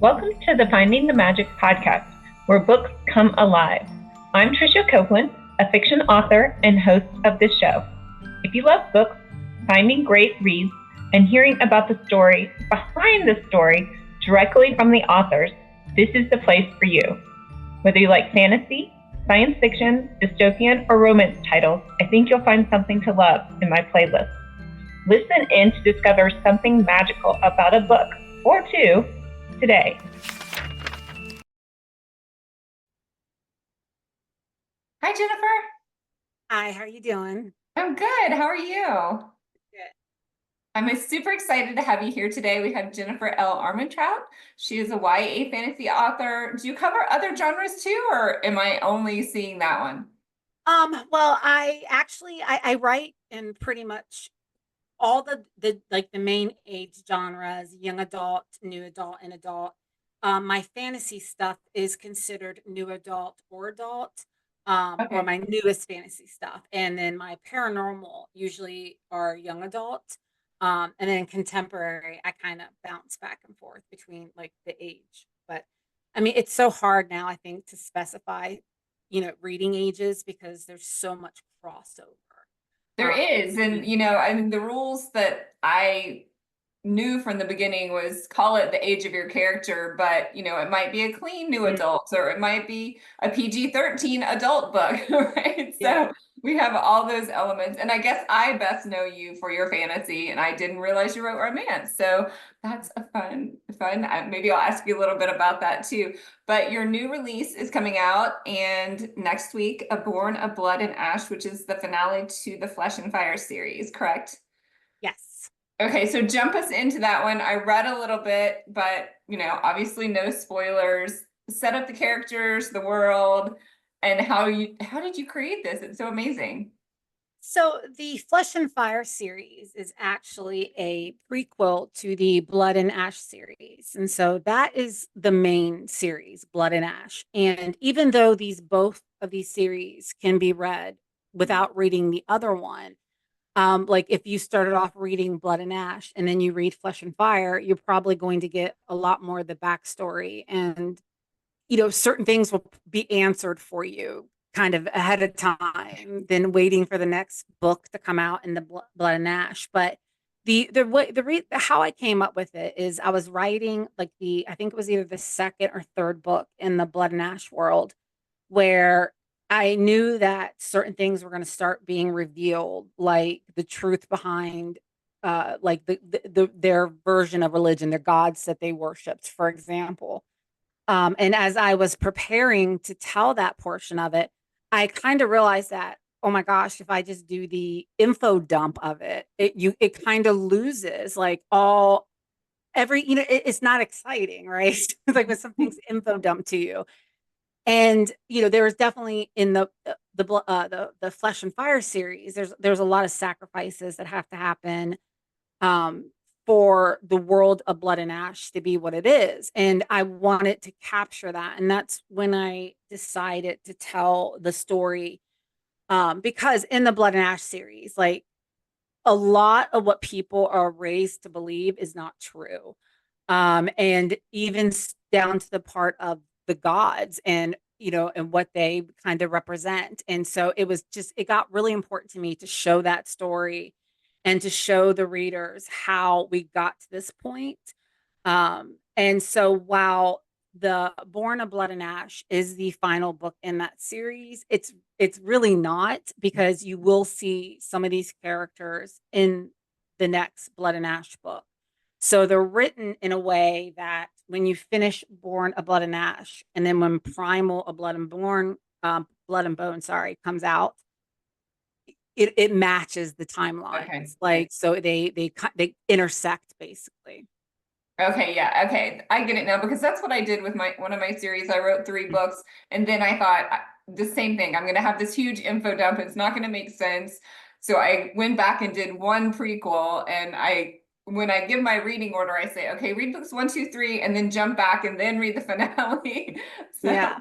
Welcome to the Finding the Magic podcast, where books come alive. I'm Tricia Copeland, a fiction author and host of this show. If you love books, finding great reads, and hearing about the story behind the story directly from the authors, this is the place for you. Whether you like fantasy, science fiction, dystopian, or romance titles, I think you'll find something to love in my playlist. Listen in to discover something magical about a book or two today. Hi, Jennifer. Hi, how are you doing? I'm good. How are you? Good. I'm super excited to have you here today. We have Jennifer L. Armentrout. She is a YA fantasy author. Do you cover other genres too, or am I only seeing that one? Well, I write in pretty much all the main age genres, young adult, new adult, and adult. My fantasy stuff is considered new adult or adult, or Okay. my newest fantasy stuff. And then my paranormal usually are young adult. And then contemporary, I kind of bounce back and forth between like the age. But I mean, it's so hard now, I think, to specify, reading ages because there's so much crossover. There is. And, Between I mean, the rules that I knew from the beginning was call it the age of your character, but it might be a clean new Mm, adult or it might be a PG-13 adult book, right? So yeah. we have all those elements. And I guess I best know you for your fantasy, and I didn't realize you wrote romance. So that's a fun. Maybe I'll ask you a little bit about that too. But your new release is coming out, and next week, A Born of Blood and Ash, which is the finale to the Flesh and Fire series, correct? Yes. Okay, so jump us into that one. I read a little bit, but obviously no spoilers. Set up the characters, the world, and how did you create this? It's so amazing. So the Flesh and Fire series is actually a prequel to the Blood and Ash series. And so that is the main series, Blood and Ash. And even though both of these series can be read without reading the other one, like if you started off reading Blood and Ash and then you read Flesh and Fire, you're probably going to get a lot more of the backstory, and certain things will be answered for you kind of ahead of time than waiting for the next book to come out in the Blood and Ash. But how I came up with it is I was writing like I think it was either the second or third book in the Blood and Ash world, where I knew that certain things were going to start being revealed, like the truth behind like their version of religion, their gods that they worshipped, for example. And as I was preparing to tell that portion of it, I kind of realized that, oh my gosh, if I just do the info dump of it kind of loses like it's not exciting, right? Like when something's info dumped to you. And there was definitely in the Flesh and Fire series, there's a lot of sacrifices that have to happen, um, for the world of Blood and Ash to be what it is. And I wanted to capture that. And that's when I decided to tell the story. Because in the Blood and Ash series, like a lot of what people are raised to believe is not true. And even down to the part of the gods and what they kind of represent. And so it got really important to me to show that story and to show the readers how we got to this point. And so while the Born of Blood and Ash is the final book in that series, it's really not, because you will see some of these characters in the next Blood and Ash book. So they're written in a way that when you finish Born of Blood and Ash, and then when Primal of Blood and Bone, sorry, comes out, it matches the Okay. timelines. Like so they intersect basically. Okay, yeah, okay. I get it now because that's what I did with my one of my series. I wrote three books, and then I thought the same thing. I'm gonna have this huge info dump. It's not gonna make sense. So I went back and did one prequel, and when I give my reading order, I say, okay, read books one, two, three, and then jump back and then read the finale. So Yeah.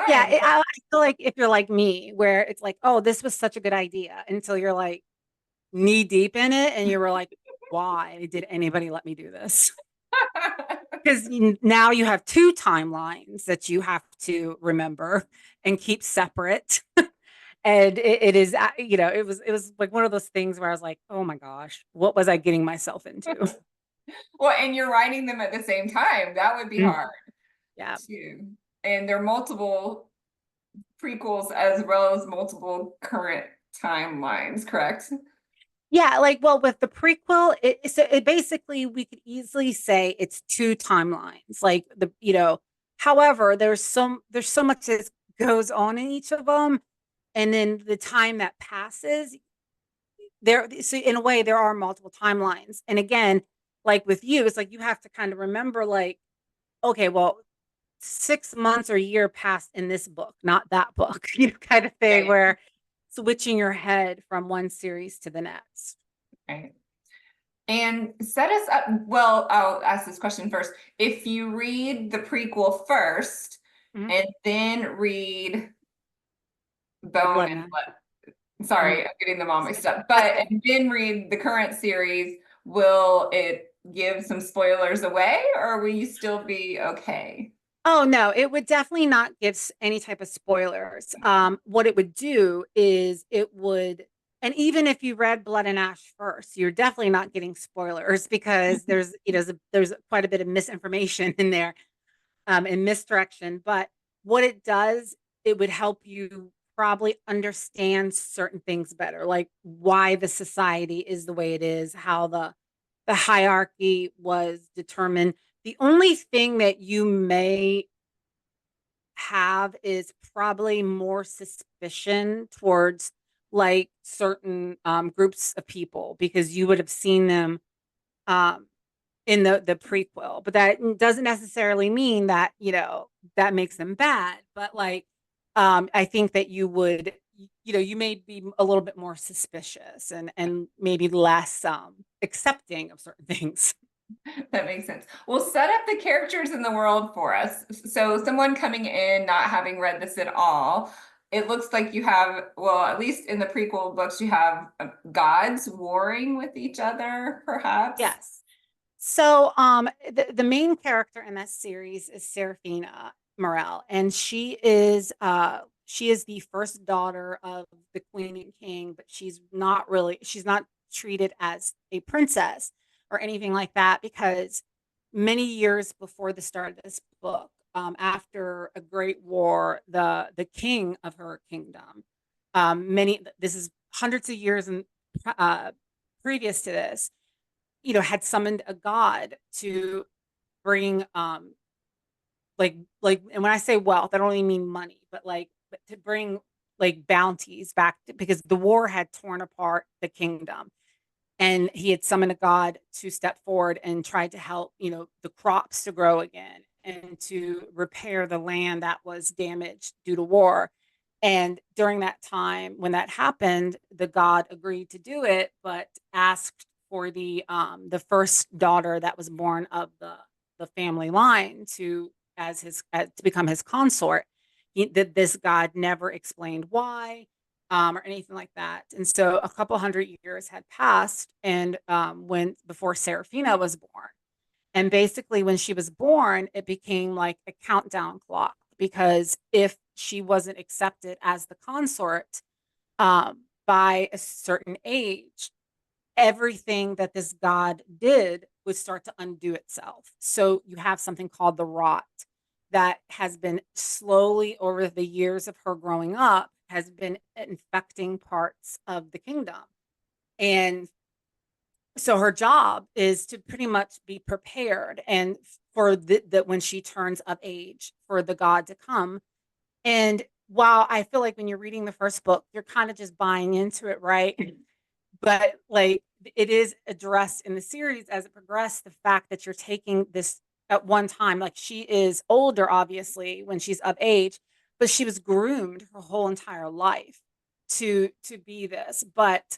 Yeah, fun. I feel like if you're like me, where it's like, oh, this was such a good idea, until you're like knee deep in it, and you were like, why did anybody let me do this? because now you have two timelines that you have to remember and keep separate. And it is, it was like one of those things where I was like, oh my gosh, what was I getting myself into? Well, and you're writing them at the same time. That would be hard Yeah. too. And there are multiple prequels as well as multiple current timelines, correct? Yeah, like, well, with the prequel, it basically, we could easily say it's two timelines. Like however, there's so much that goes on in each of them, and then the time that passes, so in a way there are multiple timelines. And again, like with you, it's like you have to kind of remember, like, okay, well, 6 months or a year passed in this book, not that book, kind of thing, Right. where switching your head from one series to the next. Right. And set us up. Well, I'll ask this question first. If you read the prequel first and then read Bone and Blood, sorry, I'm getting them all mixed up, but and then read the current series, will it give some spoilers away, or will you still be okay? Oh no, it would definitely not give any type of spoilers. What it would do is it would, and even if you read Blood and Ash first, you're definitely not getting spoilers, because there's quite a bit of misinformation in there, and misdirection. But what it does, it would help you probably understand certain things better, like why the society is the way it is, how the hierarchy was determined. The only thing that you may have is probably more suspicion towards like certain groups of people, because you would have seen them um, in the prequel. But that doesn't necessarily mean that that makes them bad. But like I think that you would, you may be a little bit more suspicious and maybe less accepting of certain things. That makes sense. Well, set up the characters in the world for us. So someone coming in, not having read this at all, it looks like you have, well, at least in the prequel books, you have gods warring with each other, perhaps. Yes. So the main character in that series is Serafina Morel, and she is the first daughter of the queen and king, but she's not treated as a princess or anything like that, because many years before the start of this book, after a great war, the king of her kingdom, this is hundreds of years and previous to this, had summoned a god to bring and when I say wealth, I don't only mean money, but to bring like bounties back because the war had torn apart the kingdom, and he had summoned a god to step forward and tried to help the crops to grow again and to repair the land that was damaged due to war. And during that time when that happened, the god agreed to do it, but asked for the first daughter that was born of the family line to become his consort. This god never explained why, or anything like that. And so a couple hundred years had passed, and before Serafina was born. And basically, when she was born, it became like a countdown clock, because if she wasn't accepted as the consort by a certain age, everything that this god did would start to undo itself. So you have something called the rot that has been slowly, over the years of her growing up, has been infecting parts of the kingdom. And so her job is to pretty much be prepared and for that when she turns of age, for the god to come. And while I feel like when you're reading the first book, you're kind of just buying into it, right? But like it is addressed in the series as it progressed, the fact that you're taking this at one time, like she is older, obviously, when she's of age, but she was groomed her whole entire life to be this. But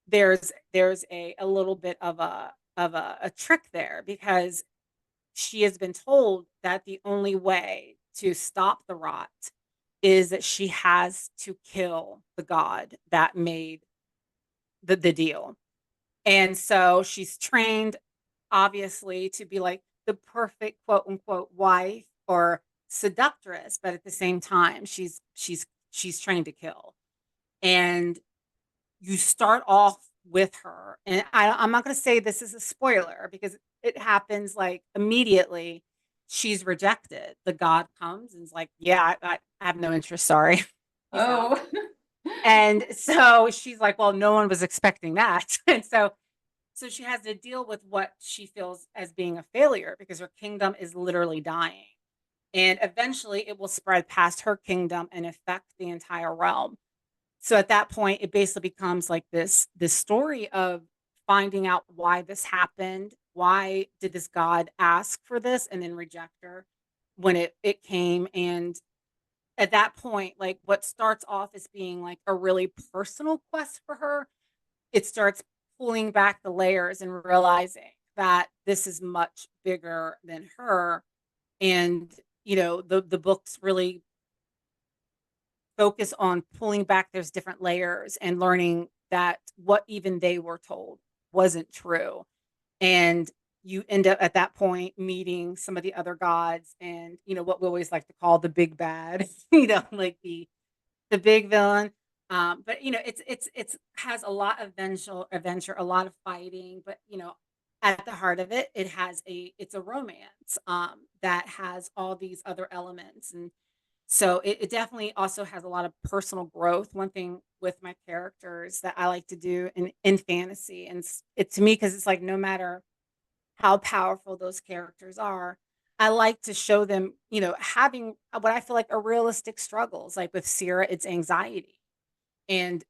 there's a little bit of a trick there, because she has been told that the only way to stop the rot is that she has to kill the god that made the deal. And so she's trained, obviously, to be like, the perfect quote unquote wife or seductress, but at the same time, she's trained to kill. And you start off with her, and I'm not going to say this is a spoiler because it happens like immediately. She's rejected. The god comes and is like, yeah, I have no interest, sorry. Peace out. Oh. And so she's like, well, no one was expecting that. And so she has to deal with what she feels as being a failure because her kingdom is literally dying. And eventually it will spread past her kingdom and affect the entire realm. So at that point, it basically becomes like this story of finding out why this happened. Why did this god ask for this and then reject her when it came? And at that point, like what starts off as being like a really personal quest for her, it starts pulling back the layers and realizing that this is much bigger than her. And the books really focus on pulling back those different layers and learning that what even they were told wasn't true. And you end up at that point meeting some of the other gods and what we always like to call the big bad, like the big villain. But it's has a lot of adventure, a lot of fighting, but at the heart of it, it's a romance that has all these other elements. And so it definitely also has a lot of personal growth. One thing with my characters that I like to do in fantasy, and it to me, because it's like no matter how powerful those characters are, I like to show them, having what I feel like are realistic struggles. Like with Sierra, it's anxiety and,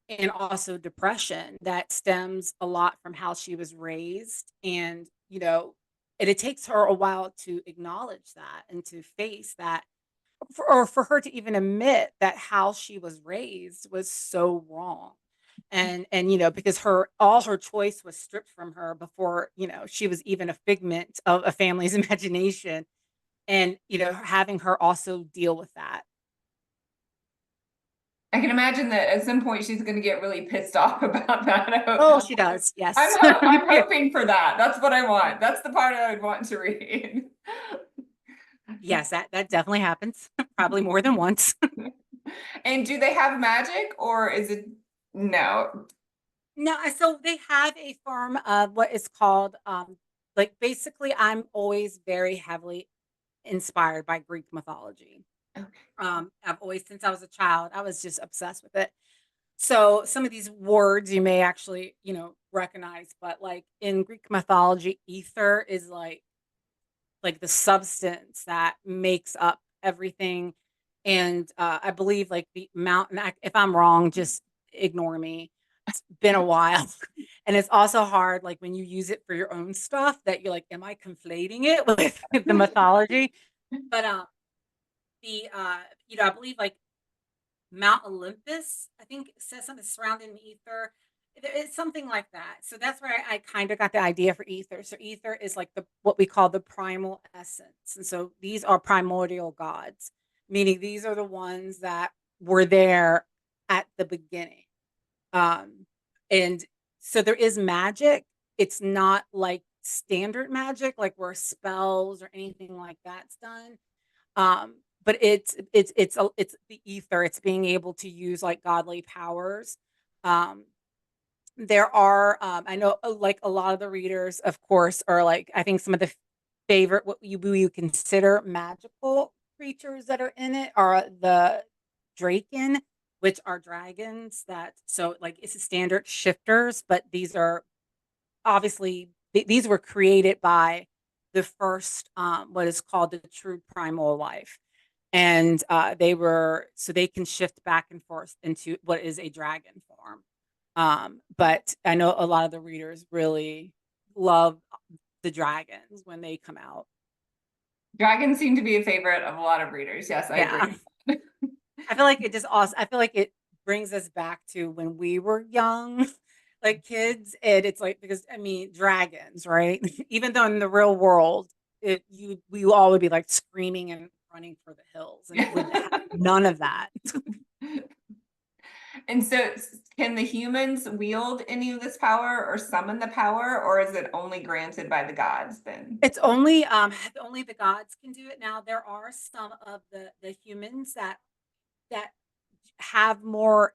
and also depression that stems a lot from how she was raised. And, and it takes her a while to acknowledge that and to face that, or for her to even admit that how she was raised was so wrong. And because all her choice was stripped from her before she was even a figment of a family's imagination. And having her also deal with that. I can imagine that at some point she's going to get really pissed off about that. Oh, she does. Yes. I'm hoping for that. That's what I want. That's the part I would want to read. Yes, that definitely happens. Probably more than once. And do they have magic or is it no? No, so they have a form of what is called like basically I'm always very heavily inspired by Greek mythology. Okay. I've always, since I was a child, I was just obsessed with it. So some of these words you may actually, recognize, but like in Greek mythology, ether is like the substance that makes up everything. And I believe like the mountain, if I'm wrong, just ignore me. It's been a while. And it's also hard, like when you use it for your own stuff, that you're like, am I conflating it with the mythology? But I believe like Mount Olympus, I think it says something surrounding the ether. It's something like that. So that's where I kind of got the idea for ether. So ether is like what we call the primal essence. And so these are primordial gods, meaning these are the ones that were there at the beginning. And so there is magic. It's not like standard magic, like where spells or anything like that's done. But it's the ether. It's being able to use like godly powers. There are I know like a lot of the readers, of course, are like I think some of the favorite what you consider magical creatures that are in it are the Draken, which are dragons that so like it's a standard shifters, but these are obviously these were created by the first what is called the true primal life. And they can shift back and forth into what is a dragon form. But I know a lot of the readers really love the dragons when they come out. Dragons seem to be a favorite of a lot of readers. Yes, I agree. I feel like I feel like it brings us back to when we were young, like kids, and it's like because I mean dragons, right? Even though in the real world, we all would be like screaming and running for the hills, and it would have none of that. And so can the humans wield any of this power or summon the power, or is it only granted by the gods then? It's only the gods can do it. Now there are some of the humans that have more.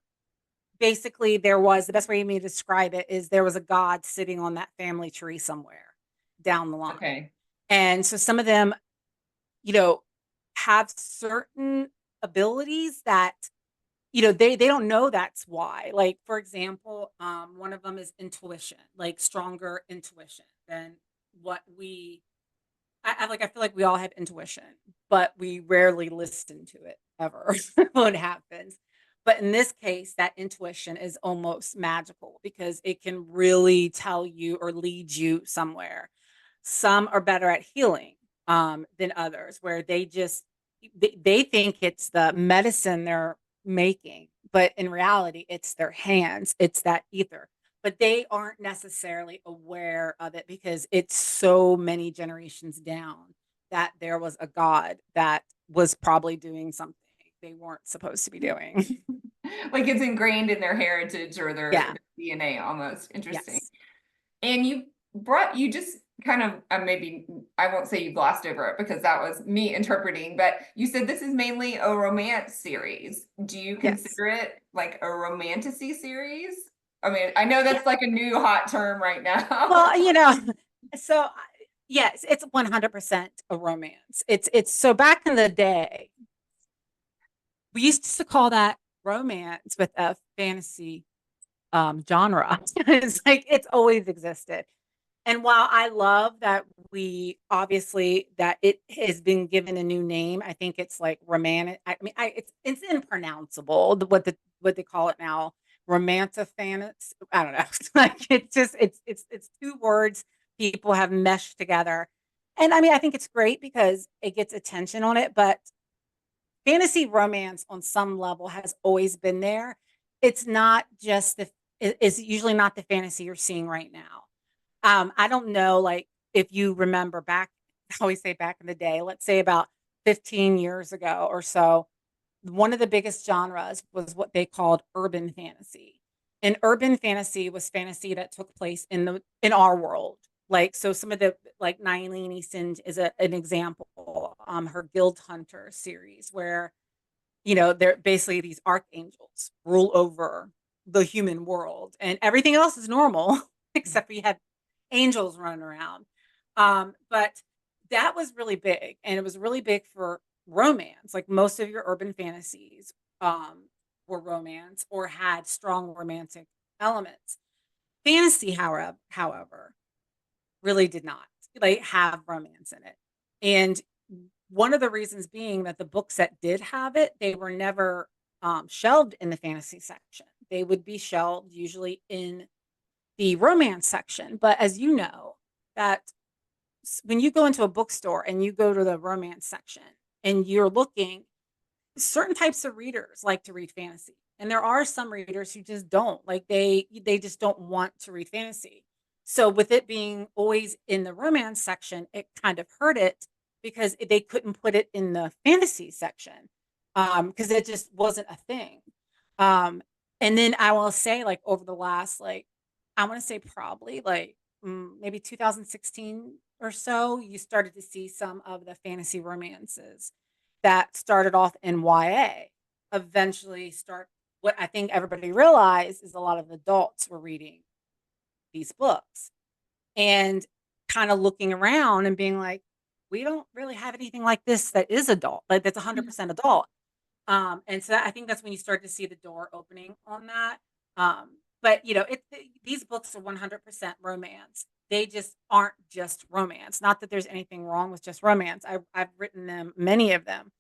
Basically, the best way for me to describe it is there was a god sitting on that family tree somewhere down the line. Okay. And so some of them, you know, have certain abilities that, you know, they don't know that's why. Like, for example, one of them is intuition, like stronger intuition than what I feel like we all have intuition, but we rarely listen to it ever when it happens. But in this case, that intuition is almost magical because it can really tell you or lead you somewhere. Some are better at healing than others, where they think it's the medicine they're making, but in reality, it's their hands, it's that ether. But they aren't necessarily aware of it because it's so many generations down that there was a god that was probably doing something they weren't supposed to be doing. Like it's ingrained in their heritage or Yeah. their DNA almost. Interesting. Yes. And you just kind of, maybe I won't say you glossed over it because that was me interpreting, but you said this is mainly a romance series. Do you Yes. consider it like a romantasy series? I mean, I know that's like a new hot term right now. Well, you know, so yes, it's 100% a romance. It's so back in the day, we used to call that romance with a fantasy genre. It's like it's always existed. And while I love that we obviously that it has been given a new name, I think it's like romantic. I mean, it's impronounceable what they call it now, romantophanis. I don't know. Like it's just it's two words people have meshed together, and I mean I think it's great because it gets attention on it. But fantasy romance on some level has always been there. It's not just it's usually not the fantasy you're seeing right now. I don't know, like if you remember back, I always say back in the day, let's say about 15 years ago or so, one of the biggest genres was what they called urban fantasy. And urban fantasy was fantasy that took place in our world. Like so some of the like Nylene Easton is an example, her Guild Hunter series where, you know, they're basically these archangels rule over the human world and everything else is normal except we have angels running around. But that was really big, and it was really big for romance. Like most of your urban fantasies were romance or had strong romantic elements. Fantasy, however, really did not like have romance in it. And one of the reasons being that the books that did have it, they were never shelved in the fantasy section. They would be shelved usually in the romance section. But as you know, that when you go into a bookstore and you go to the romance section and you're looking, certain types of readers like to read fantasy. And there are some readers who just don't. Like they just don't want to read fantasy. So with it being always in the romance section, it kind of hurt it because they couldn't put it in the fantasy section because it just wasn't a thing. And then I will say, like over the last like I want to say probably like maybe 2016 or so, you started to see some of the fantasy romances that started off in YA eventually start what I think everybody realized is a lot of adults were reading these books and kind of looking around and being like, we don't really have anything like this that is adult, like that's 100% adult. And so I think that's when you start to see the door opening on that. But you know, these books are 100% romance. They just aren't just romance. Not that there's anything wrong with just romance. I've written them, many of them,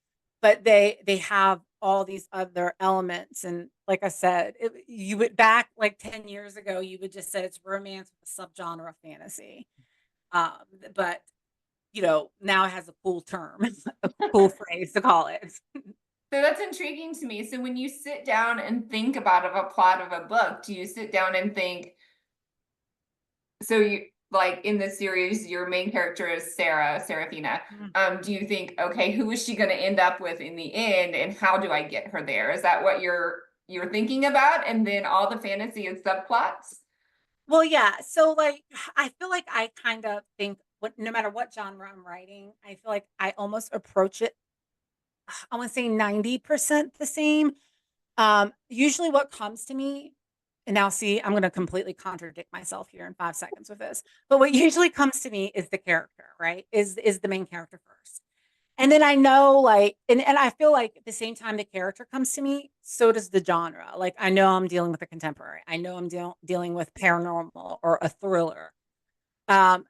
but they have all these other elements. And like I said, you would back like 10 years ago, you would just say it's romance with a subgenre of fantasy. But you know, now it has a cool term, a cool phrase to call it. So that's intriguing to me. So when you sit down and think about a plot of a book, do you sit down and think, so you like in this series, your main character is Serafina. Do you think, okay, who is she going to end up with in the end and how do I get her there? Is that what you're you're thinking about, and then all the fantasy is subplots? Well, yeah. So like I feel like I kind of think no matter what genre I'm writing, I feel like I almost approach it, I want to say 90% the same. Usually what comes to me, and now see, I'm going to completely contradict myself here in 5 seconds with this. But what usually comes to me is the character, right? Is the main character first. And then I know like, and I feel like at the same time the character comes to me, so does the genre. Like I know I'm dealing with a contemporary. I know I'm dealing with paranormal or a thriller. Um,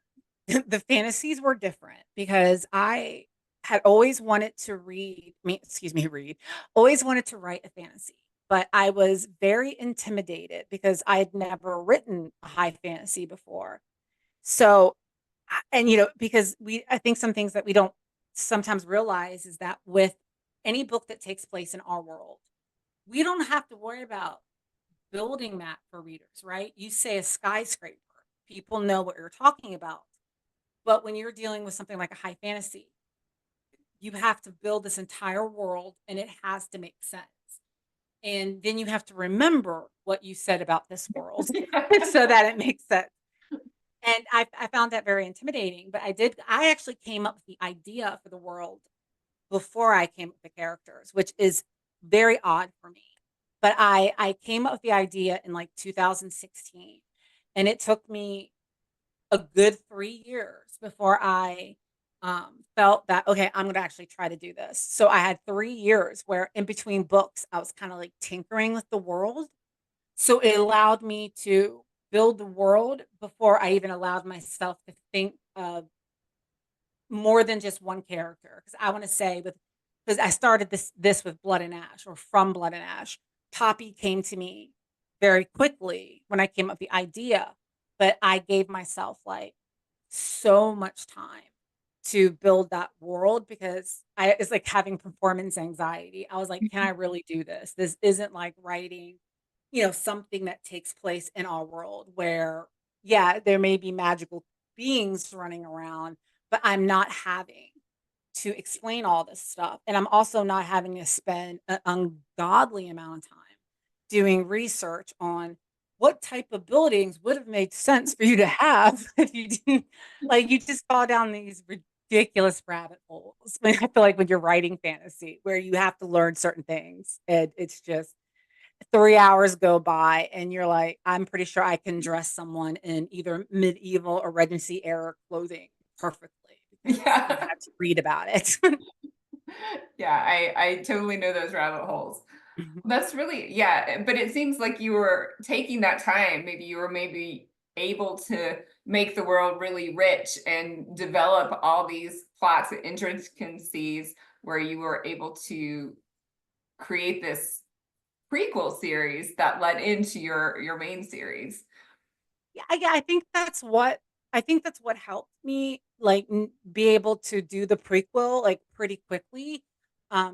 the fantasies were different because I had always wanted to read, always wanted to write a fantasy, but I was very intimidated because I had never written a high fantasy before. So, and because I think some things that we don't sometimes realize is that with any book that takes place in our world, we don't have to worry about building that for readers, right? You say a skyscraper, people know what you're talking about. But when you're dealing with something like a high fantasy, you have to build this entire world and it has to make sense. And then you have to remember what you said about this world so that it makes sense. And I found that very intimidating, but I actually came up with the idea for the world before I came up with the characters, which is very odd for me. But I came up with the idea in like 2016, and it took me a good 3 years before I felt that, okay, I'm going to actually try to do this. So I had 3 years where in between books, I was kind of like tinkering with the world. So it allowed me to build the world before I even allowed myself to think of more than just one character. Because I want to say because I started this with Blood and Ash, or from Blood and Ash. Poppy came to me very quickly when I came up with the idea, but I gave myself like so much time to build that world because it's like having performance anxiety. I was like, can I really do this? This isn't like writing, something that takes place in our world where, yeah, there may be magical beings running around, but I'm not having to explain all this stuff. And I'm also not having to spend an ungodly amount of time doing research on what type of buildings would have made sense for you to have if you didn't, like, you just fall down these ridiculous rabbit holes. I feel like when you're writing fantasy where you have to learn certain things, and it's just 3 hours go by and you're like, I'm pretty sure I can dress someone in either medieval or Regency era clothing perfectly. Yeah. You have to read about it. Yeah, I totally know those rabbit holes. That's really, yeah, but it seems like you were taking that time. Maybe you were able to make the world really rich and develop all these plots and intricacies where you were able to create this prequel series that led into your main series. Yeah, I think that's what helped me like be able to do the prequel like pretty quickly,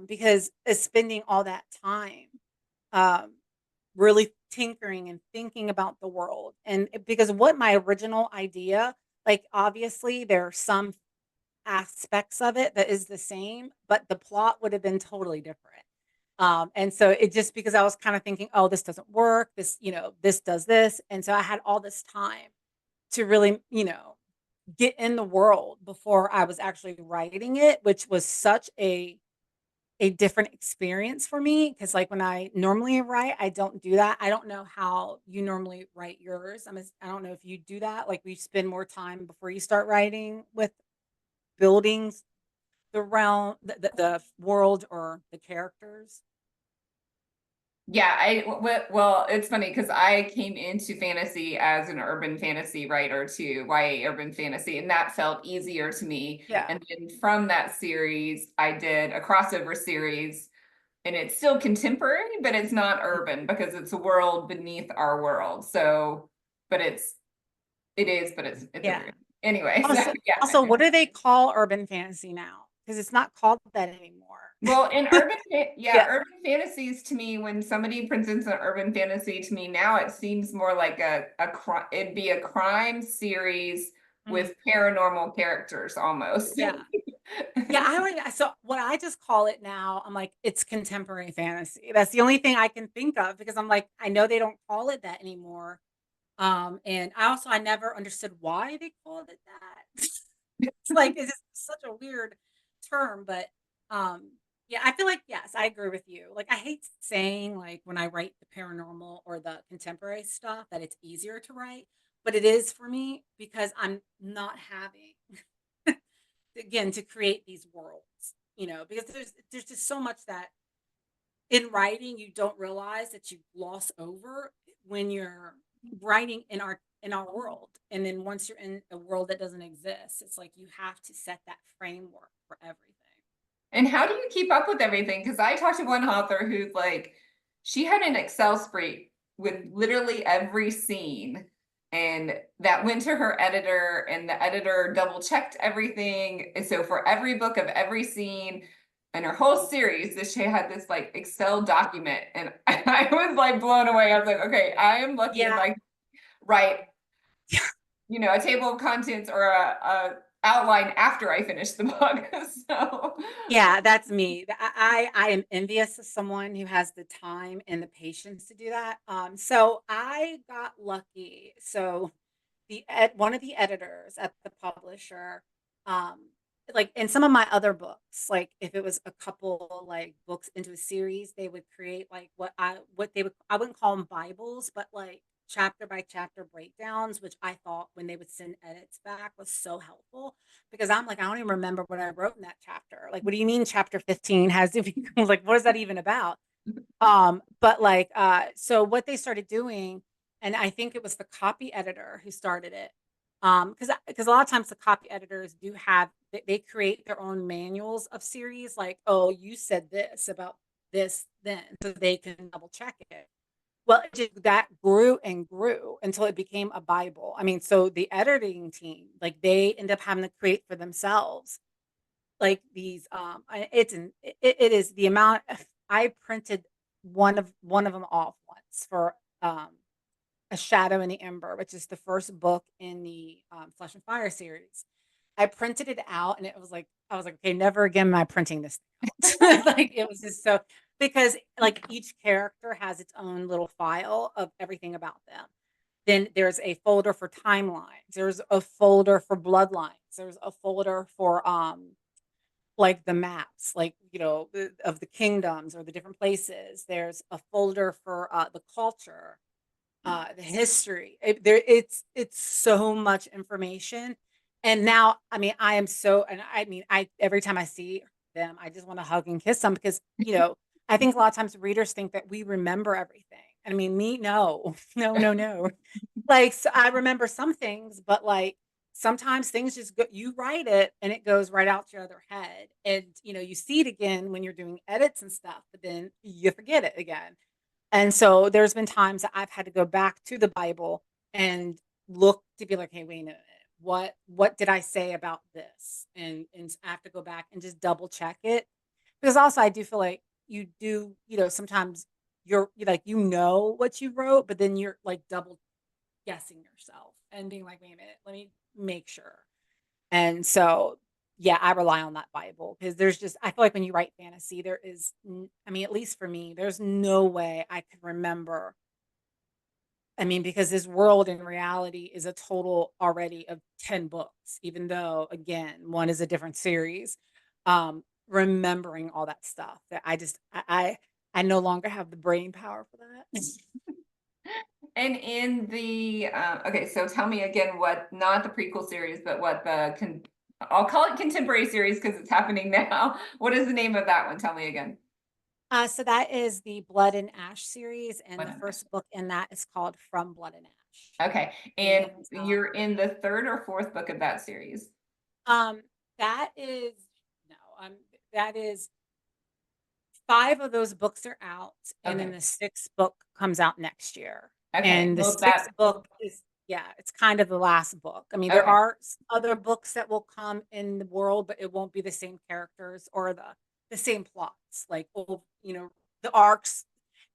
because spending all that time um really tinkering and thinking about the world. And because what my original idea, like obviously there are some aspects of it that is the same, but the plot would have been totally different. And so it just, because I was kind of thinking, oh, this doesn't work, this does this. And so I had all this time to really, get in the world before I was actually writing it, which was such a different experience for me. Because like when I normally write, I don't do that. I don't know how you normally write yours. I don't know if you do that. Like we spend more time before you start writing with buildings, the realm, the world, or the characters. Yeah, well, it's funny because I came into fantasy as an urban fantasy writer too, YA urban fantasy, and that felt easier to me. Yeah. And then from that series, I did a crossover series, and it's still contemporary, but it's not urban because it's a world beneath our world. So, but it's Yeah. urban. Anyway, so Also, yeah. also, what do they call urban fantasy now? Because it's not called that anymore. Well, in Yeah. urban fantasies to me, when somebody presents an urban fantasy to me now, it seems more like it'd be a crime series with paranormal characters almost. Yeah. Yeah, so what I just call it now, I'm like, it's contemporary fantasy. That's the only thing I can think of because I'm like, I know they don't call it that anymore. And I never understood why they called it that. It's like it's just such a weird term, but um yeah, I feel like yes, I agree with you. Like I hate saying like when I write the paranormal or the contemporary stuff that it's easier to write, but it is for me because I'm not having again to create these worlds, because there's just so much that in writing you don't realize that you gloss over when you're writing in our world. And then once you're in a world that doesn't exist, it's like you have to set that framework for everything. And how do you keep up with everything? Because I talked to one author who's like, she had an Excel spreadsheet with literally every scene, and that went to her editor, and the editor double checked everything. And so for every book of every scene and her whole series, that she had this like Excel document, and I was like blown away. I was like, okay, I am lucky and Yeah. like write, a table of contents or a outline after I finish the book. So Yeah, that's me. I am envious of someone who has the time and the patience to do that. So I got lucky. So one of the editors at the publisher, um, like in some of my other books, like if it was a couple like books into a series, they would create like I wouldn't call them Bibles, but like chapter by chapter breakdowns, which I thought when they would send edits back was so helpful because I'm like, I don't even remember what I wrote in that chapter. Like, what do you mean chapter 15 has to be like, what is that even about? But like, so what they started doing, and I think it was the copy editor who started it. Because a lot of times the copy editors do have they create their own manuals of series, like, oh, you said this about this then, so they can double check it. Well, that grew and grew until it became a Bible. I mean, so the editing team, like they end up having to create for themselves like these it is the amount I printed one of them off once for um A Shadow in the Ember, which is the first book in the Flesh and Fire series. I printed it out and it was like I was like, okay, never again am I printing this out. Like it was just so because like each character has its own little file of everything about them. Then there's a folder for timelines, there's a folder for bloodlines, there's a folder for like the maps, like of the kingdoms or the different places. There's a folder for the culture, the history. It's so much information. And now, I mean, I am so, and I mean, I every time I see them, I just want to hug and kiss them because I think a lot of times readers think that we remember everything. I mean, me, no, no, no, no. Like, so I remember some things, but like sometimes things just go, you write it and it goes right out your other head. And, you see it again when you're doing edits and stuff, but then you forget it again. And so there's been times that I've had to go back to the Bible and look to be like, hey, wait a minute, what did I say about this? And I have to go back and just double check it. Because also I do feel like you do, sometimes you like what you wrote, but then you're like double guessing yourself and being like, wait a minute, let me make sure. And so, yeah, I rely on that Bible because I feel like when you write fantasy, there is, I mean, at least for me, there's no way I could remember. I mean, because this world in reality is a total already of 10 books, even though, again, one is a different series. Remembering all that stuff that I no longer have the brain power for that. And in the okay, so tell me again what not the prequel series, but what I'll call it contemporary series because it's happening now. What is the name of that one? Tell me again. So that is the Blood and Ash series, and Blood the and first book in that is called From Blood and Ash. Okay, and you're in the third or fourth book of that series. Um, that is no, that is 5 of those books are out, and then Okay. the 6th book comes out next year. Okay. And the Well, 6th book is it's kind of the last book. I mean, there okay. are other books that will come in the world, but it won't be the same characters or the same plots. Like, the arcs,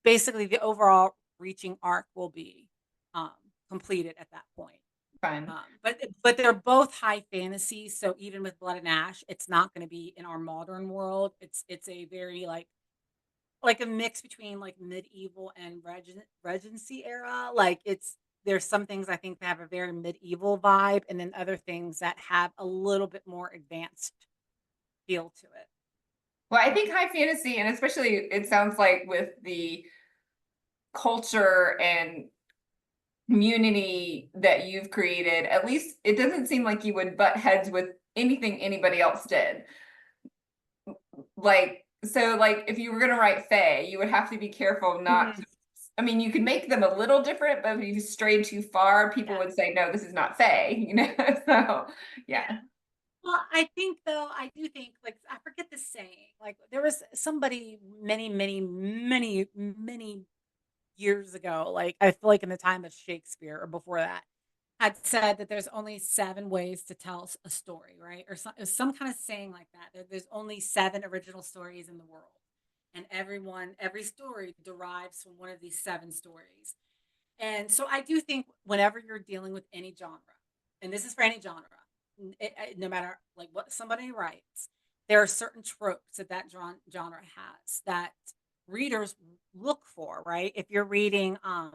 basically the overall reaching arc will be completed at that point. Fun. But they're both high fantasy. So even with Blood and Ash, it's not going to be in our modern world. It's a very like a mix between like medieval and Regency era. Like there's some things I think that have a very medieval vibe, and then other things that have a little bit more advanced feel to it. Well, I think high fantasy, and especially it sounds like with the culture and community that you've created, at least it doesn't seem like you would butt heads with anything anybody else did. Like, so like if you were gonna write fae, you would have to be careful not to, I mean, you could make them a little different, but if you strayed too far, people would say, no, this is not fae, you know? So yeah. Well, I think though, I do think like I forget the saying. Like there was somebody many years ago, like I feel like in the time of Shakespeare or before that, had said that there's only 7 ways to tell a story, right? Or some kind of saying like that. There's only 7 original stories in the world. And every story derives from one of these 7 stories. And so I do think whenever you're dealing with any genre, and this is for any genre, no matter like what somebody writes, there are certain tropes that genre has that readers look for, right? If you're reading a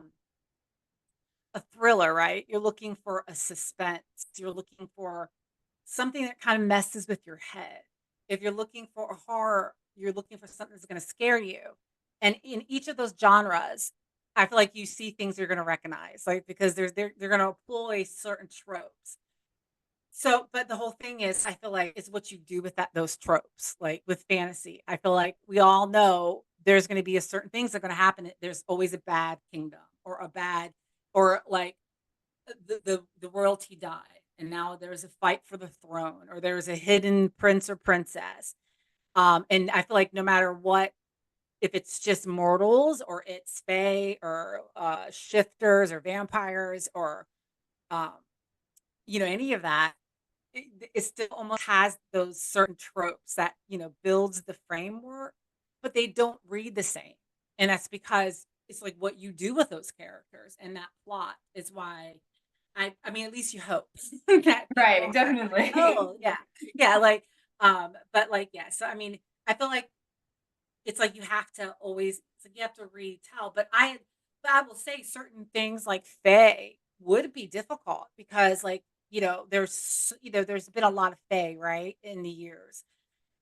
thriller, right? You're looking for a suspense. You're looking for something that kind of messes with your head. If you're looking for a horror, you're looking for something that's going to scare you. And in each of those genres, I feel like you see things you're going to recognize, like because they're going to employ certain tropes. So, but the whole thing is, I feel like it's what you do with those tropes. Like with fantasy, I feel like we all know there's going to be a certain things that are going to happen. There's always a bad kingdom or a bad, or like the royalty died, and now there's a fight for the throne, or there's a hidden prince or princess. And I feel like no matter what, if it's just mortals or it's fae or shifters or vampires or um, any of that, it still almost has those certain tropes that builds the framework, but they don't read the same. And that's because it's like what you do with those characters and that plot is why I mean, at least you hope that Right, definitely. oh yeah, like but like yeah, so I mean, I feel like it's like you have to always, it's like you have to retell. But I will say certain things like fae would be difficult because like there's been a lot of fae, right, in the years,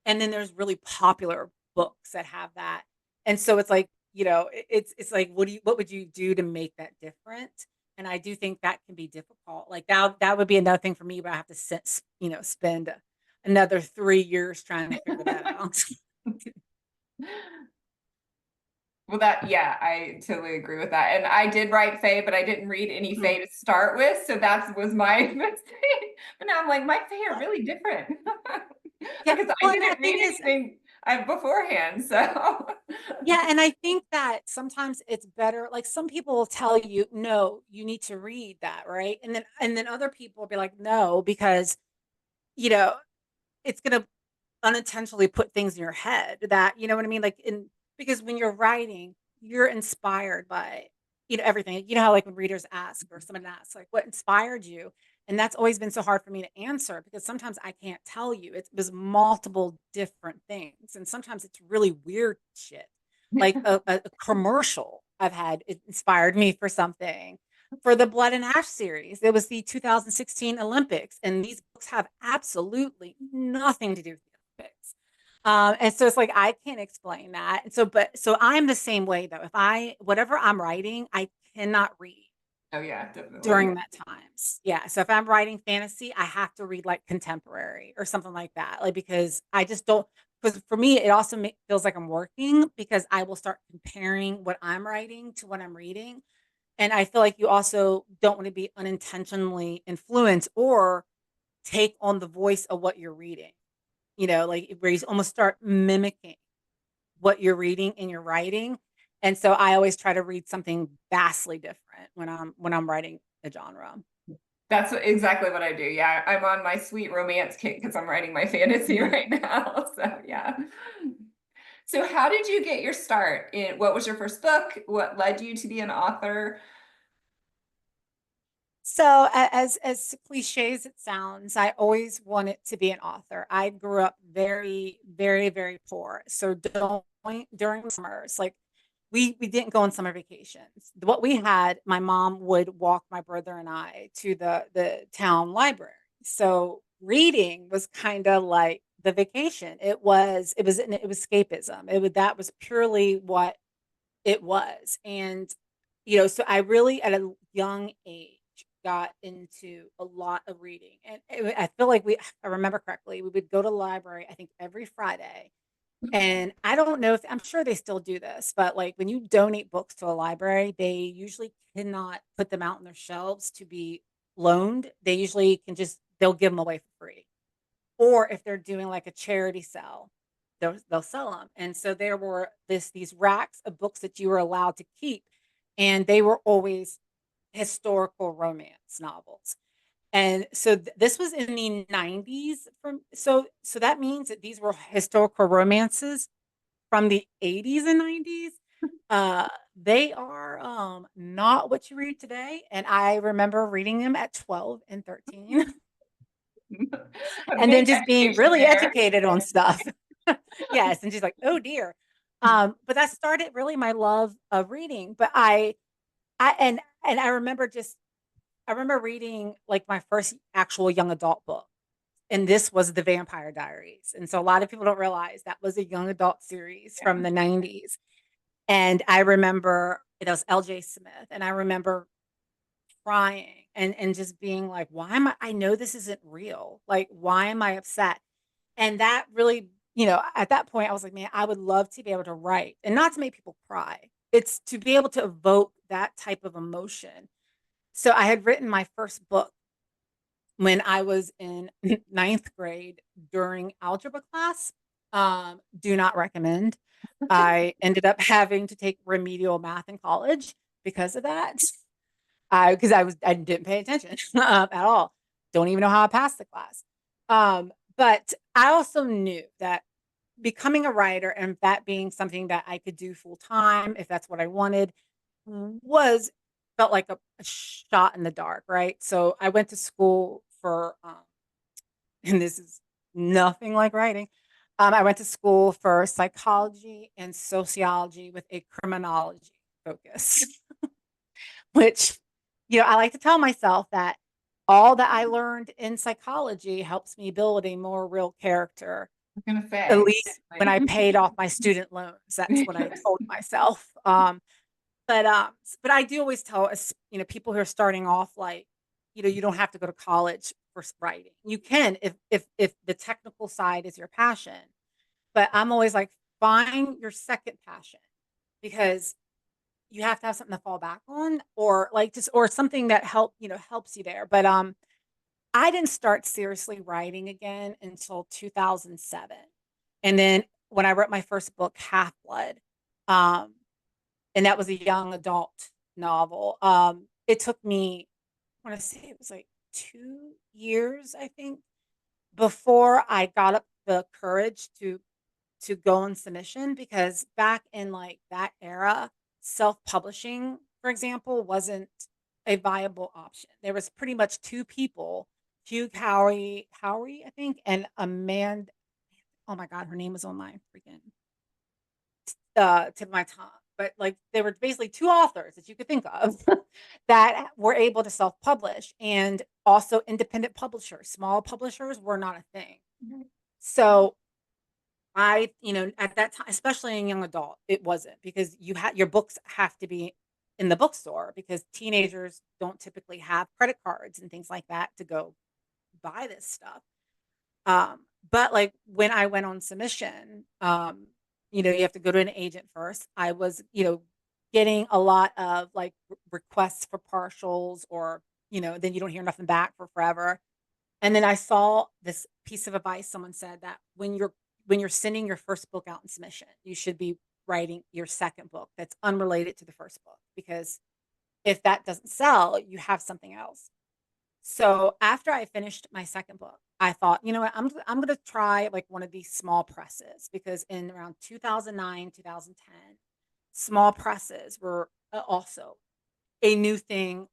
and then there's really popular books that have that, and so it's like it's like what would you do to make that different? And I do think that can be difficult. Like that would be another thing for me, but I have to spend another 3 years trying to figure that out. Well, yeah, I totally agree with that. And I did write fae, but I didn't read any fae to start with. So that was my mistake. But now I'm like, my fae are really different. Because I didn't read anything beforehand. So yeah, and I think that sometimes it's better. Like some people will tell you, no, you need to read that, right? And then other people will be like, no, because you know, it's gonna unintentionally put things in your head that you know what I mean, like because when you're writing, you're inspired by everything. You know how like when readers ask or someone asks like what inspired you, and that's always been so hard for me to answer because sometimes I can't tell you. It was multiple different things, and sometimes it's really weird shit, like a commercial I've had it inspired me for something. For the Blood and Ash series, it was the 2016 Olympics, and these books have absolutely nothing to do with the Olympics. And so it's like I can't explain that. And so I'm the same way though. Whatever I'm writing, I cannot read. Oh yeah, definitely. During that times. Yeah. So if I'm writing fantasy, I have to read like contemporary or something like that. Like because I just don't, because for me it also feels like I'm working because I will start comparing what I'm writing to what I'm reading. And I feel like you also don't want to be unintentionally influenced or take on the voice of what you're reading. Like where you almost start mimicking what you're reading in your writing. And so I always try to read something vastly different when I'm writing a genre. That's exactly what I do. Yeah, I'm on my sweet romance kick because I'm writing my fantasy right now. So yeah. So how did you get your start? What was your first book? What led you to be an author? So as cliche as it sounds, I always wanted to be an author. I grew up very, very, very poor. So during summers, like we didn't go on summer vacations. What we had, my mom would walk my brother and I to the town library. So reading was kind of like the vacation. It was escapism. That was purely what it was. And so I really at a young age got into a lot of reading. And I feel like if I remember correctly, we would go to the library, I think every Friday. And I don't know if I'm sure they still do this, but like when you donate books to a library, they usually cannot put them out on their shelves to be loaned. They usually they'll give them away for free. Or if they're doing like a charity sale, they'll sell them. And so there were these racks of books that you were allowed to keep, and they were always historical romance novels. And so this was in the 90s so that means that these were historical romances from the 80s and 90s. They are not what you read today, and I remember reading them at 12 and 13 and then just being really educated on stuff. Yes, and just like, oh dear. But that started really my love of reading. But I remember reading like my first actual young adult book, and this was The Vampire Diaries. And so a lot of people don't realize that was a young adult series from the 90s. And I remember it was LJ Smith, and I remember crying and just being like, why am I know this isn't real. Like, why am I upset? And that really, at that point, I was like, man, I would love to be able to write and not to make people cry. It's to be able to evoke that type of emotion. So I had written my first book when I was in ninth grade during algebra class. Do not recommend. I ended up having to take remedial math in college because of that. Because I didn't pay attention at all. Don't even know how I passed the class. But I also knew that becoming a writer and that being something that I could do full time, if that's what I wanted, was felt like a shot in the dark, right? So I went to school for, and this is nothing like writing. I went to school for psychology and sociology with a criminology focus, which, I like to tell myself that all that I learned in psychology helps me build a more real character. I was gonna say, At least when I paid off my student loans, that's what I told myself. But I do always tell us, people who are starting off, like, you don't have to go to college for writing. You can if the technical side is your passion. But I'm always like, find your second passion, because you have to have something to fall back on, or like or something that helps you there. But I didn't start seriously writing again until 2007. And then when I wrote my first book, Half Blood, and that was a young adult novel. It took me, I want to say it was like 2 years, I think, before I got up the courage to go on submission, because back in like that era, self-publishing, for example, wasn't a viable option. There was pretty much two people, Hugh Howey, I think, and Amanda. Oh my God, her name was on my freaking tip of my tongue. But like, there were basically two authors that you could think of that were able to self-publish, and also independent publishers. Small publishers were not a thing. So at that time, especially in young adult, it wasn't, because your books have to be in the bookstore, because teenagers don't typically have credit cards and things like that to go buy this stuff. But like when I went on submission, you have to go to an agent first. I was, getting a lot of like requests for partials, or, then you don't hear nothing back for forever. And then I saw this piece of advice. Someone said that when you're sending your first book out in submission, you should be writing your second book that's unrelated to the first book, because if that doesn't sell, you have something else. So after I finished my second book, I thought, you know what, I'm going to try like one of these small presses, because in around 2009, 2010, small presses were also a new thing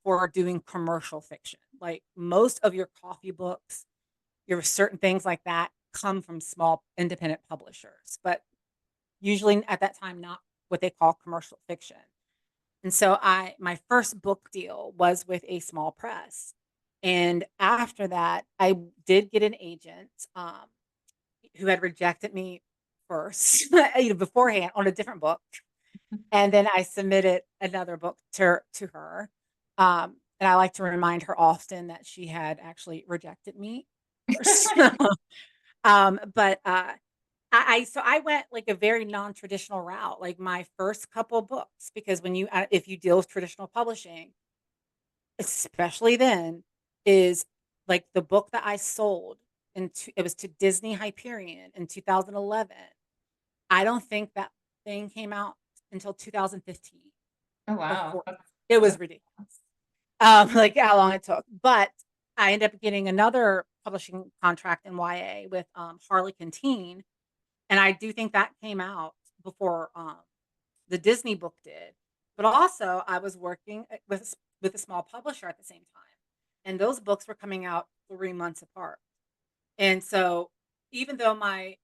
for doing commercial fiction. Like most of your coffee books, your certain things like that come from small independent publishers, but usually at that time, not what they call commercial fiction. And so my first book deal was with a small press. And after that, I did get an agent who had rejected me first, beforehand on a different book. And then I submitted another book to her. And I like to remind her often that she had actually rejected me first. But so I went like a very non-traditional route, like my first couple books, because when if you deal with traditional publishing, especially then, is like the book that I sold it was to Disney Hyperion in 2011. I don't think that thing came out until 2015 Oh, or wow. 14. It was ridiculous. Like how long it took. But I ended up getting another publishing contract in YA with Harlequin Teen. And I do think that came out before the Disney book did. But also I was working with a small publisher at the same time. And those books were coming out 3 months apart. And so even though my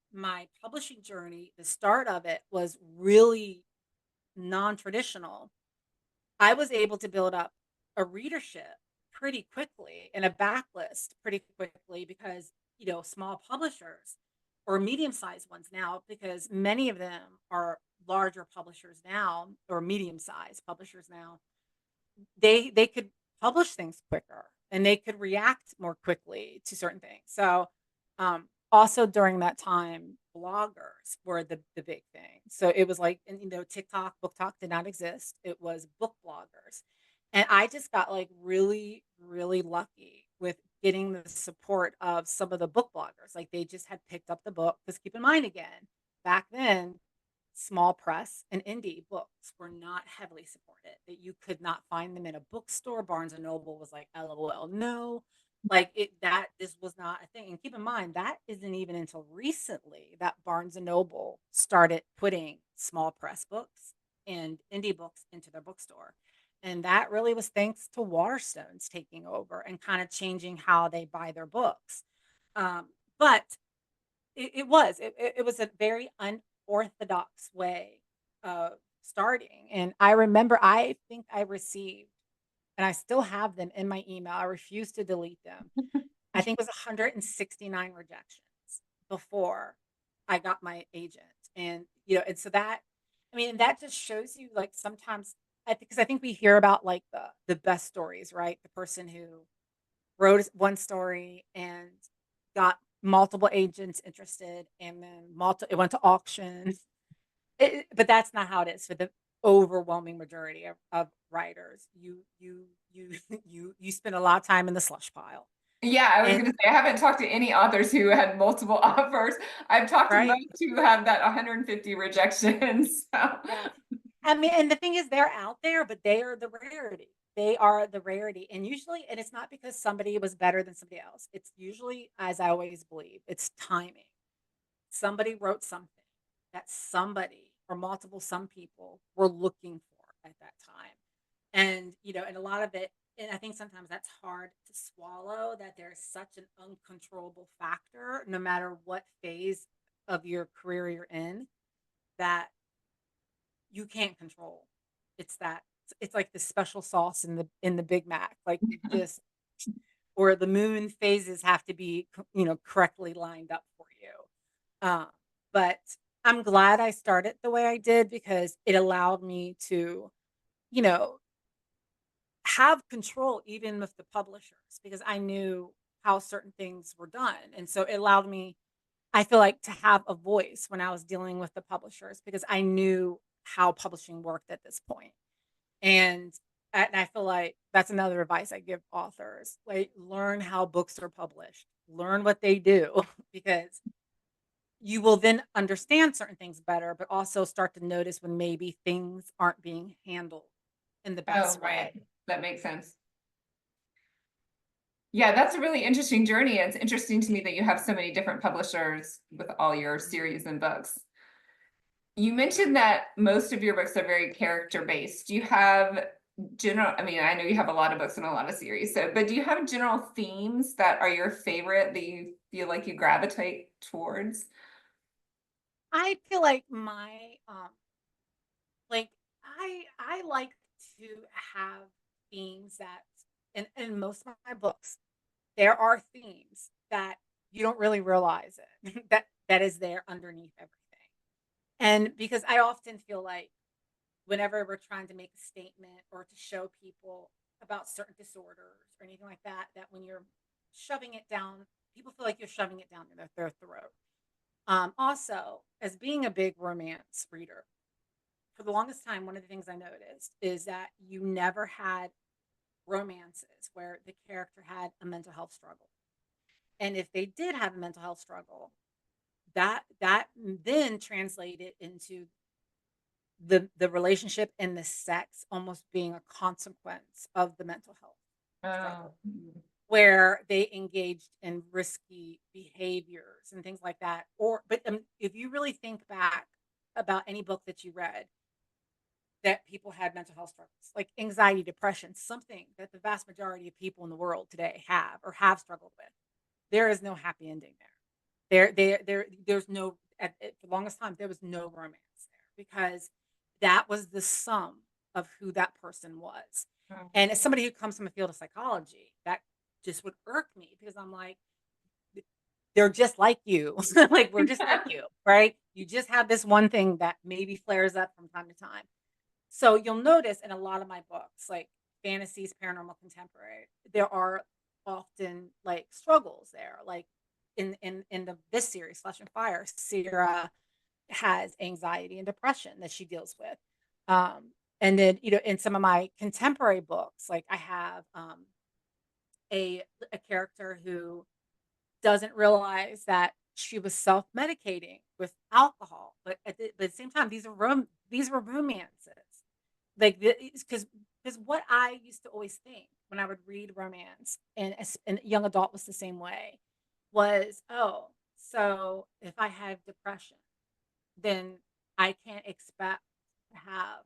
publishing journey, the start of it was really non-traditional, I was able to build up a readership pretty quickly and a backlist pretty quickly because, small publishers or medium-sized ones now, because many of them are larger publishers now or medium-sized publishers now, they could publish things quicker and they could react more quickly to certain things. So also during that time, bloggers were the big thing. So it was like, and TikTok, Book Talk did not exist. It was book bloggers. And I just got like really, really lucky with getting the support of some of the book bloggers. Like they just had picked up the book. Because keep in mind again, back then, small press and indie books were not heavily supported. That you could not find them in a bookstore. Barnes and Noble was like, LOL, no. Like this was not a thing. And keep in mind, that isn't even until recently that Barnes and Noble started putting small press books and indie books into their bookstore. And that really was thanks to Waterstones taking over and kind of changing how they buy their books. But it was a very unorthodox way of starting. And I remember, I think I received, and I still have them in my email. I refuse to delete them. I think it was 169 rejections before I got my agent. And, and so that, that just shows you like sometimes, because I think we hear about like the best stories, right? The person who wrote one story and got multiple agents interested and then it went to auction. But that's not how it is for the overwhelming majority of writers. You spend a lot of time in the slush pile. Yeah, I was going to say, I haven't talked to any authors who had multiple offers. I've talked to most who have that 150 rejections. So. Yeah. And the thing is, they're out there, but they are the rarity. They are the rarity. And usually, and it's not because somebody was better than somebody else. It's usually, as I always believe, it's timing. Somebody wrote something that somebody or some people were looking for at that time. And, and a lot of it, and I think sometimes that's hard to swallow, that there's such an uncontrollable factor, no matter what phase of your career you're in, that you can't control. It's like the special sauce in the Big Mac, like just, or the moon phases have to be, correctly lined up for you. But I'm glad I started the way I did because it allowed me to, have control even with the publishers, because I knew how certain things were done. And so it allowed me, I feel like, to have a voice when I was dealing with the publishers because I knew how publishing worked at this point. And I feel like that's another advice I give authors, like learn how books are published, learn what they do, because you will then understand certain things better, but also start to notice when maybe things aren't being handled in the best way. That makes sense. Yeah, that's a really interesting journey. It's interesting to me that you have so many different publishers with all your series and books. You mentioned that most of your books are very character-based. Do you have I mean, I know you have a lot of books and a lot of series, but do you have general themes that are your favorite that you feel like you gravitate towards? I feel like like I like to have themes that in most of my books, there are themes that you don't really realize it that is there underneath everything. And because I often feel like whenever we're trying to make a statement or to show people about certain disorders or anything like that, that when you're shoving it down, people feel like you're shoving it down their throat. Also, as being a big romance reader, for the longest time, one of the things I noticed is that you never had romances where the character had a mental health struggle. And if they did have a mental health struggle, that then translated into the relationship and the sex almost being a consequence of the mental health struggle, where they engaged in risky behaviors and things like that. But if you really think back about any book that you read that people had mental health struggles, like anxiety, depression, something that the vast majority of people in the world today have or have struggled with, there is no happy ending there. There's no, for the longest time, there was no romance there because that was the sum of who that person was. And as somebody who comes from a field of psychology, that just would irk me because I'm like, they're just like you. Like, we're just like you, right? You just have this one thing that maybe flares up from time to time. So you'll notice in a lot of my books, like fantasies, paranormal, contemporary, there are often like struggles there. Like this series, Flesh and Fire, Sierra has anxiety and depression that she deals with. And then, in some of my contemporary books, like I have a character who doesn't realize that she was self-medicating with alcohol, but at the same time, these were romances. Like, because what I used to always think when I would read romance, and young adult was the same way, was, oh, so if I have depression, then I can't expect to have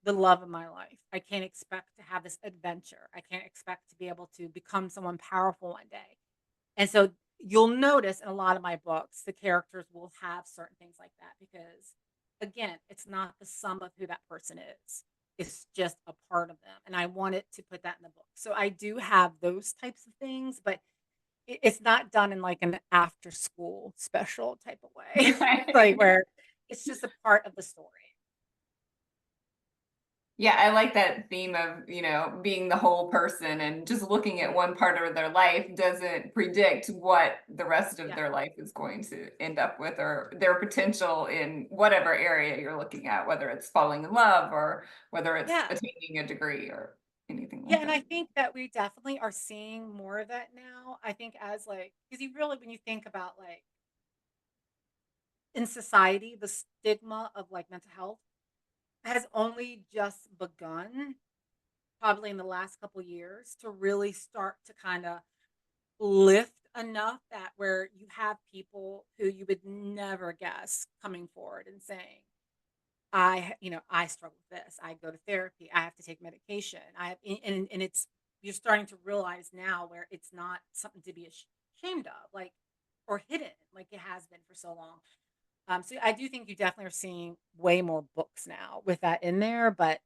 the love of my life. I can't expect to have this adventure. I can't expect to be able to become someone powerful one day. And so you'll notice in a lot of my books, the characters will have certain things like that because, again, it's not the sum of who that person is. It's just a part of them. And I wanted to put that in the book. So I do have those types of things, but it's not done in like an after school special type of way, like where it's just a part of the story. Yeah, I like that theme of, being the whole person and just looking at one part of their life doesn't predict what the rest of Yeah. their life is going to end up with or their potential in whatever area you're looking at, whether it's falling in love or whether it's Yeah. attaining a degree or anything like Yeah, and that. I think that we definitely are seeing more of that now. I think as like, because you really, when you think about like in society, the stigma of like mental health has only just begun, probably in the last couple years, to really start to kind of lift enough that where you have people who you would never guess coming forward and saying, I struggle with this. I go to therapy. I have to take medication. I have, and it's, you're starting to realize now where it's not something to be ashamed of, like, or hidden, like it has been for so long. So I do think you definitely are seeing way more books now with that in there. But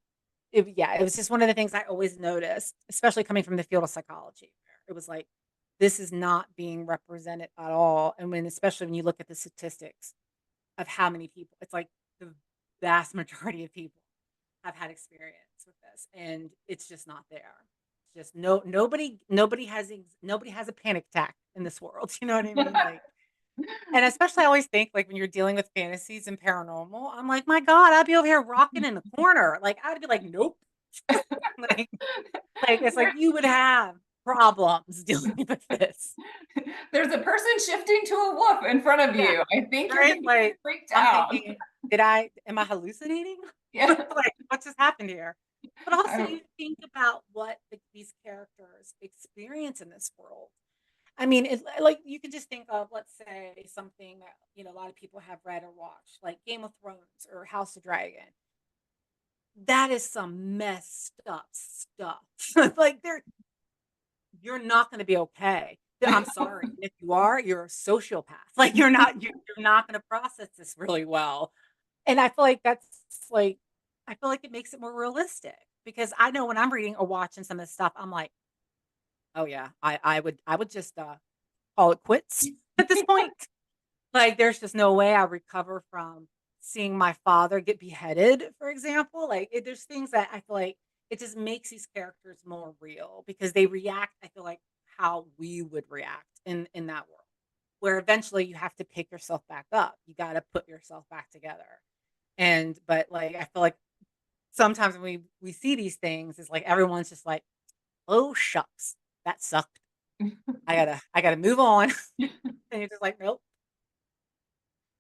yeah, it was just one of the things I always noticed, especially coming from the field of psychology. Where it was like, this is not being represented at all. And especially when you look at the statistics of how many people, it's like the vast majority of people have had experience with this, and it's just not there. It's just nobody has a panic attack in this world. You know what I mean? Like, and especially I always think like when you're dealing with fantasies and paranormal, I'm like, my God, I'd be over here rocking in the corner. Like I'd be like, nope. like, it's like you would have problems dealing with this. There's a person shifting to a wolf in front of Yeah. you. I think you're Right? getting Like freaked I'm out. thinking, am I hallucinating? Yeah. Like what just happened here? But also I- you think about what these characters experience in this world. I mean, like you can just think of, let's say, something that a lot of people have read or watched, like Game of Thrones or House of Dragon. that is some messed up stuff. Like you're not going to be okay. I'm sorry. And if you are, you're a sociopath. Like you're not going to process this really well. And I feel like that's like, I feel like it makes it more realistic because I know when I'm reading or watching some of this stuff, I'm like, oh yeah, I would just call it quits at this point. Like there's just no way I recover from seeing my father get beheaded, for example. Like there's things that I feel like it just makes these characters more real because they react, I feel like, how we would react in that world. Where eventually you have to pick yourself back up. You got to put yourself back together. And but like I feel like sometimes when we see these things, it's like everyone's just like, oh shucks, that sucked. I gotta move on. And you're just like, nope.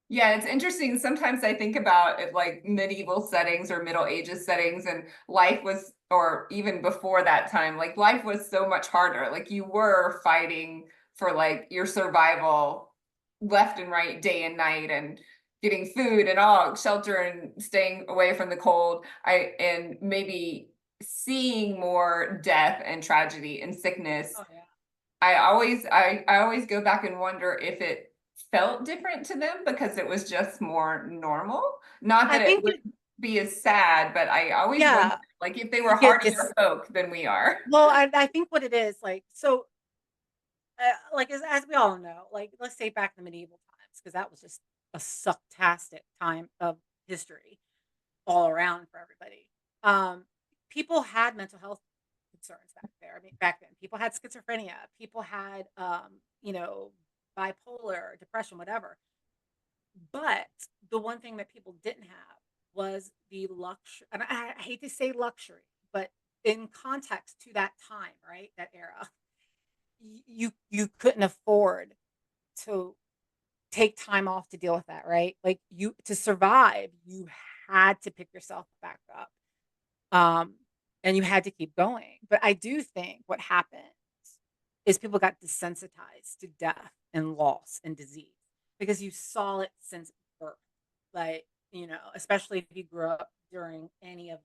Yeah, it's interesting. Sometimes I think about it like medieval settings or Middle Ages settings, and life was, or even before that time, like life was so much harder. Like you were fighting for like your survival left and right, day and night, and getting food and all shelter and staying away from the cold. And maybe seeing more death and tragedy and sickness. Oh yeah. I always go back and wonder if it felt different to them because it was just more normal. Not I that it think would be as sad, but I always wonder, yeah, like, if they you were get hardier this. folk than we are. Well, I think what it is like, so like as we all know, like let's say back in the medieval times, because that was just a sucktastic time of history all around for everybody. Um, People had mental health concerns back there. I mean, back then, people had schizophrenia, people had you know, bipolar, depression, whatever. But the one thing that people didn't have was the luxury, and I hate to say luxury, but in context to that time, right, that era, you couldn't afford to take time off to deal with that, right? Like you to survive, you had to pick yourself back up. Um, and you had to keep going. But I do think what happened is people got desensitized to death and loss and disease because you saw it since birth. Like, you know, especially if you grew up during any of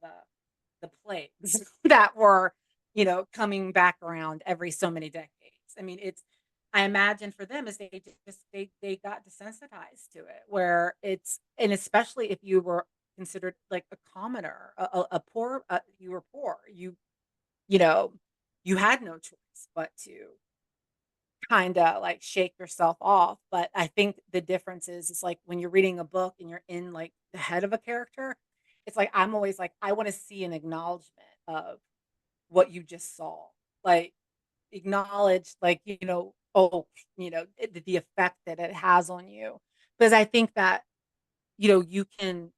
the plagues that were, you know, coming back around every so many decades. I mean, it's I imagine for them is they got desensitized to it where it's and especially if you were considered like a commoner, a poor you were poor, you know, you had no choice but to kind of like shake yourself off. But I think the difference is it's like when you're reading a book and you're in like the head of a character, it's like I'm always like, I want to see an acknowledgement of what you just saw. Like acknowledge, like, you know, oh, you know, the effect that it has on you. Because I think that, you know, you can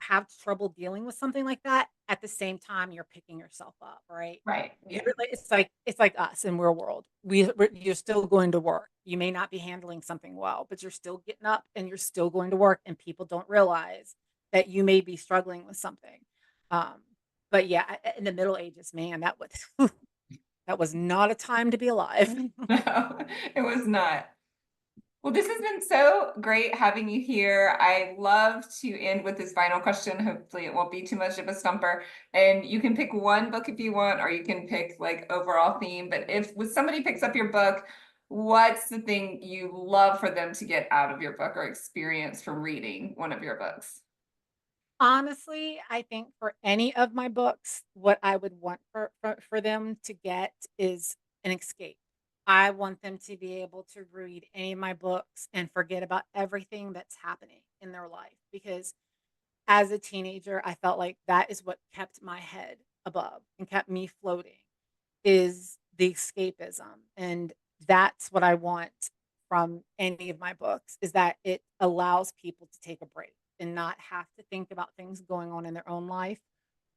have trouble dealing with something like that at the same time you're picking yourself up, right? Right. You're Yeah. like it's like us in real world. You're still going to work. You may not be handling something well, but you're still getting up and you're still going to work, and people don't realize that you may be struggling with something. Um, but yeah, in the Middle Ages, man, that was not a time to be alive. No, it was not. Well, this has been so great having you here. I love to end with this final question. Hopefully it won't be too much of a stumper. And you can pick one book if you want, or you can pick like overall theme. But if somebody picks up your book, what's the thing you love for them to get out of your book or experience from reading one of your books? Honestly, I think for any of my books, what I would want for them to get is an escape. I want them to be able to read any of my books and forget about everything that's happening in their life. Because as a teenager, I felt like that is what kept my head above and kept me floating is the escapism. And that's what I want from any of my books is that it allows people to take a break and not have to think about things going on in their own life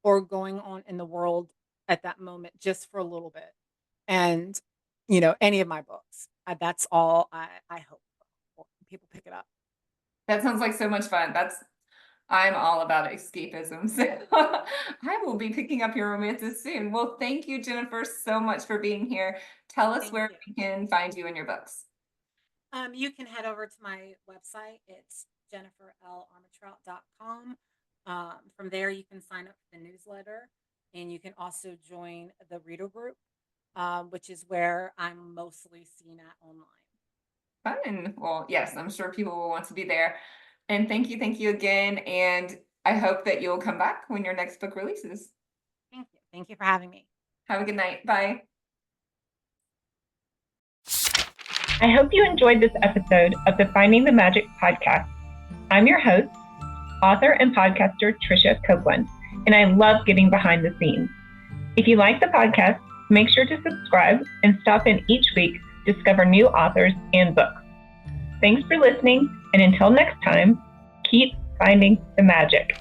or going on in the world at that moment just for a little bit. And, you know, any of my books, that's all I hope for. People pick it up. That sounds like so much fun. I'm all about escapism. So I will be picking up your romances soon. Well, thank you, Jennifer, so much for being here. Tell us Thank where you. we can find you in your books. You can head over to my website. It's jenniferlarmentrout.com. From there, you can sign up for the newsletter, and you can also join the reader group, which is where I'm mostly seen at online. Fun. Well, yes, I'm sure people will want to be there. And thank you again. And I hope that you'll come back when your next book releases. Thank you. Thank you for having me. Have a good night. Bye. I hope you enjoyed this episode of the Finding the Magic podcast. I'm your host, author and podcaster Tricia Copeland, and I love getting behind the scenes. If you like the podcast, make sure to subscribe and stop in each week to discover new authors and books. Thanks for listening, and until next time, keep finding the magic.